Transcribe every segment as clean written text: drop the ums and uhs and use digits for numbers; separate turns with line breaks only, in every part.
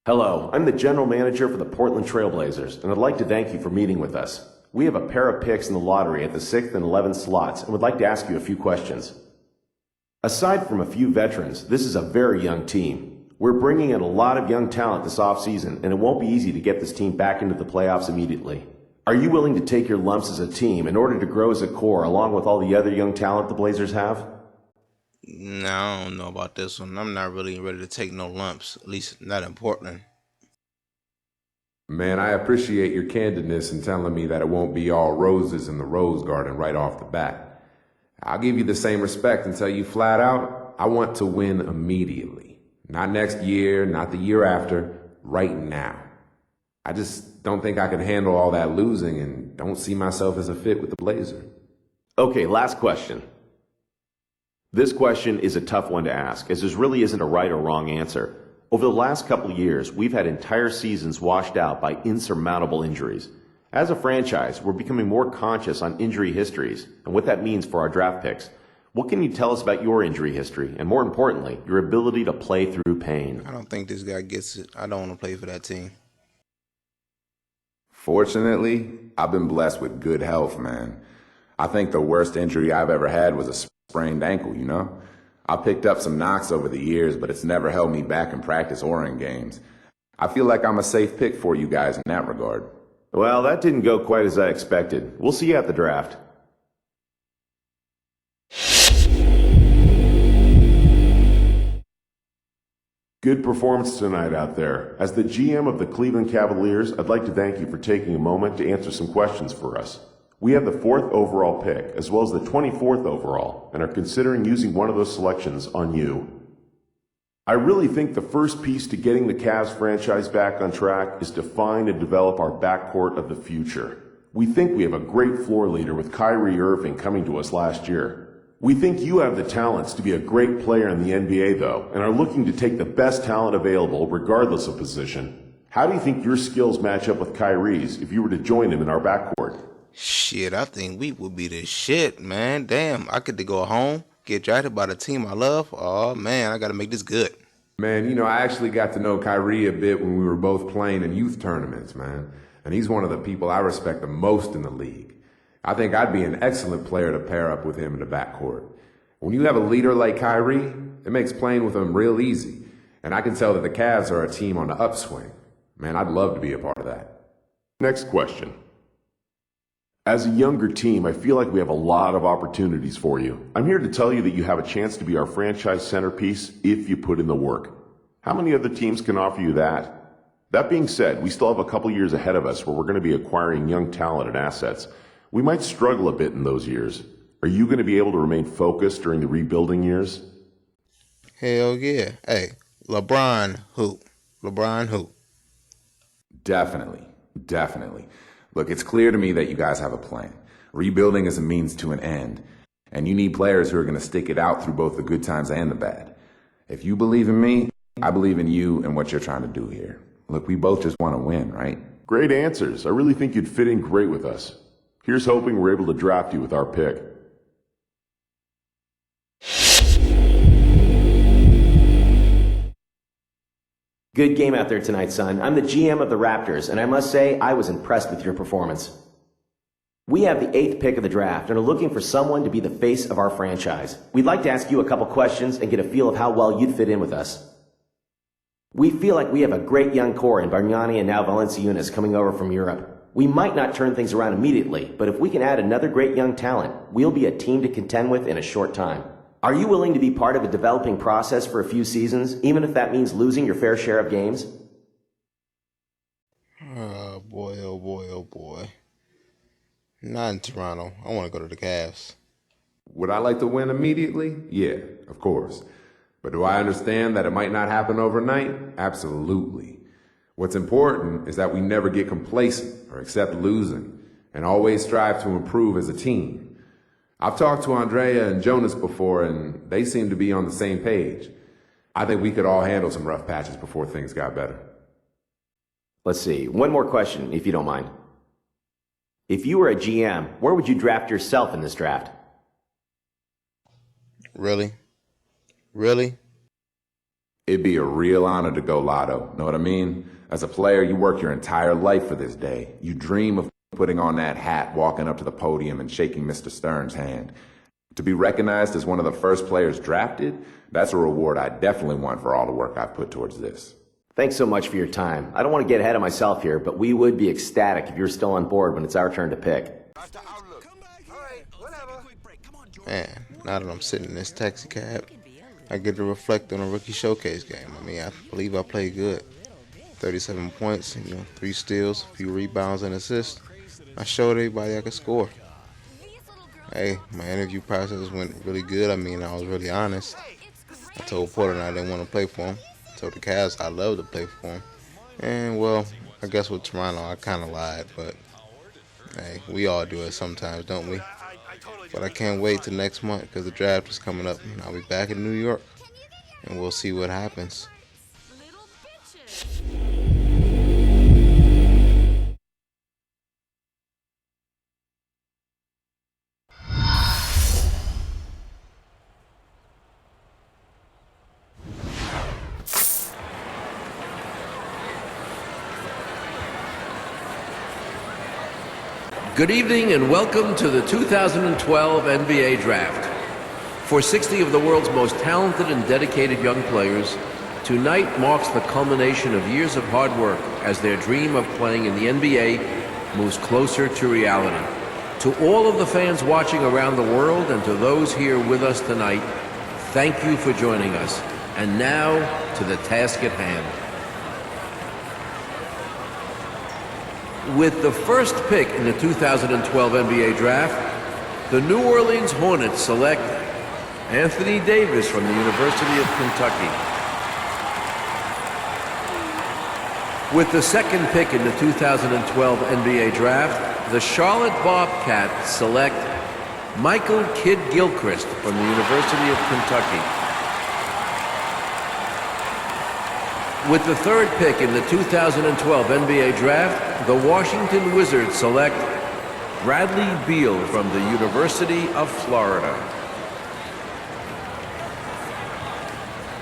Hello, I'm the general manager for the Portland Trailblazers, and I'd like to thank you for meeting with us. We have a pair of picks in the lottery at the 6th and 11th slots and would like to ask you a few questions. Aside from a few veterans, this is a very young team. We're bringing in a lot of young talent this offseason, and it won't be easy to get this team back into the playoffs immediately. Are you willing to take your lumps as a team in order to grow as a core along with all the other young talent the Blazers have?
No, I don't know about this one. I'm not really ready to take no lumps, at least not in Portland.
Man, I appreciate your candidness in telling me that it won't be all roses in the rose garden right off the bat. I'll give you the same respect and tell you flat out, I want to win immediately. Not next year, not the year after, right now. I just don't think I can handle all that losing and don't see myself as a fit with the Blazers.
Okay, last question. This question is a tough one to ask, as there really isn't a right or wrong answer. Over the last couple of years, we've had entire seasons washed out by insurmountable injuries. As a franchise, we're becoming more conscious on injury histories and what that means for our draft picks. What can you tell us about your injury history and, more importantly, your ability to play through pain?
I don't think this guy gets it. I don't want to play for that team.
Fortunately, I've been blessed with good health, man. I think the worst injury I've ever had was a sprained ankle, you know? I picked up some knocks over the years, but it's never held me back in practice or in games. I feel like I'm a safe pick for you guys in that regard.
Well, that didn't go quite as I expected. We'll see you at the draft. Good performance tonight out there. As the GM of the Cleveland Cavaliers, I'd like to thank you for taking a moment to answer some questions for us. We have the 4th overall pick, as well as the 24th overall, and are considering using one of those selections on you. I really think the first piece to getting the Cavs franchise back on track is to find and develop our backcourt of the future. We think we have a great floor leader with Kyrie Irving coming to us last year. We think you have the talents to be a great player in the NBA, though, and are looking to take the best talent available regardless of position. How do you think your skills match up with Kyrie's if you were to join him in our backcourt?
Shit, I think we would be the shit, man. Damn, I get to go home, get drafted by the team I love. Oh, man, I got to make this good.
Man, you know, I actually got to know Kyrie a bit when we were both playing in youth tournaments, man. And he's one of the people I respect the most in the league. I think I'd be an excellent player to pair up with him in the backcourt. When you have a leader like Kyrie, it makes playing with him real easy. And I can tell that the Cavs are a team on the upswing. Man, I'd love to be a part of that.
Next question. As a younger team, I feel like we have a lot of opportunities for you. I'm here to tell you that you have a chance to be our franchise centerpiece if you put in the work. How many other teams can offer you that? That being said, we still have a couple years ahead of us where we're going to be acquiring young talent and assets. We might struggle a bit in those years. Are you going to be able to remain focused during the rebuilding years?
Hell yeah. Hey, LeBron who? LeBron who?
Definitely. Look, it's clear to me that you guys have a plan. Rebuilding is a means to an end, and you need players who are going to stick it out through both the good times and the bad. If you believe in me, I believe in you and what you're trying to do here. Look, we both just want to win, right?
Great answers. I really think you'd fit in great with us. Here's hoping we're able to draft you with our pick.
Good game out there tonight, son. I'm the GM of the Raptors, and I must say I was impressed with your performance. We have the 8th pick of the draft and are looking for someone to be the face of our franchise. We'd like to ask you a couple questions and get a feel of how well you'd fit in with us. We feel like we have a great young core in Bargnani and now Valanciunas coming over from Europe. We might not turn things around immediately, but if we can add another great young talent, we'll be a team to contend with in a short time. Are you willing to be part of a developing process for a few seasons, even if that means losing your fair share of games?
Oh, boy, oh, boy, oh, boy. Not in Toronto. I want to go to the Cavs.
Would I like to win immediately? Yeah, of course. But do I understand that it might not happen overnight? Absolutely. What's important is that we never get complacent or accept losing and always strive to improve as a team. I've talked to Andrea and Jonas before, and they seem to be on the same page. I think we could all handle some rough patches before things got better.
Let's see. One more question, if you don't mind. If you were a GM, where would you draft yourself in this draft?
Really? Really?
It'd be a real honor to go lotto. Know what I mean? As a player, you work your entire life for this day. You dream of putting on that hat, walking up to the podium and shaking Mr. Stern's hand. To be recognized as one of the first players drafted, that's a reward I definitely want for all the work I've put towards this.
Thanks so much for your time. I don't want to get ahead of myself here, but we would be ecstatic if you're still on board when it's our turn to pick.
Man, now that I'm sitting in this taxi cab, I get to reflect on a rookie showcase game. I mean, I believe I played good. 37 points, 3 steals, a few rebounds and assists. I showed everybody I could score. Hey, my interview process went really good. I mean, I was really honest. I told Porter I didn't want to play for him. I told the Cavs I love to play for him. And, well, I guess with Toronto, I kind of lied. But, hey, we all do it sometimes, don't we? But I can't wait till next month because the draft is coming up. And I'll be back in New York. And we'll see what happens.
Good evening and welcome to the 2012 NBA Draft. For 60 of the world's most talented and dedicated young players, tonight marks the culmination of years of hard work as their dream of playing in the NBA moves closer to reality. To all of the fans watching around the world and to those here with us tonight, thank you for joining us. And now to the task at hand. With the first pick in the 2012 NBA Draft, the New Orleans Hornets select Anthony Davis from the University of Kentucky. With the second pick in the 2012 NBA Draft, the Charlotte Bobcats select Michael Kidd Gilchrist from the University of Kentucky. With the third pick in the 2012 NBA Draft, the Washington Wizards select Bradley Beal from the University of Florida.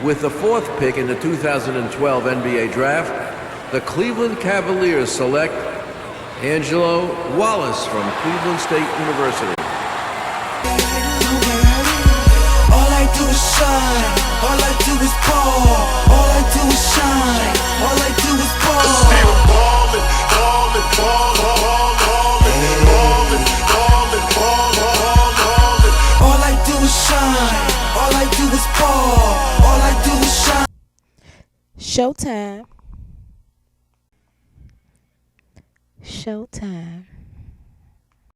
With the fourth pick in the 2012 NBA Draft, the Cleveland Cavaliers select Angelo Wallace from Cleveland State University.
All I do is shine, all I do is ball, all I do is shine, all I do is ball. Still ballin', ballin', ballin', ballin', ballin', ballin', ballin'. All I do is shine, all I do is ball, all I do is shine.
Showtime. Showtime.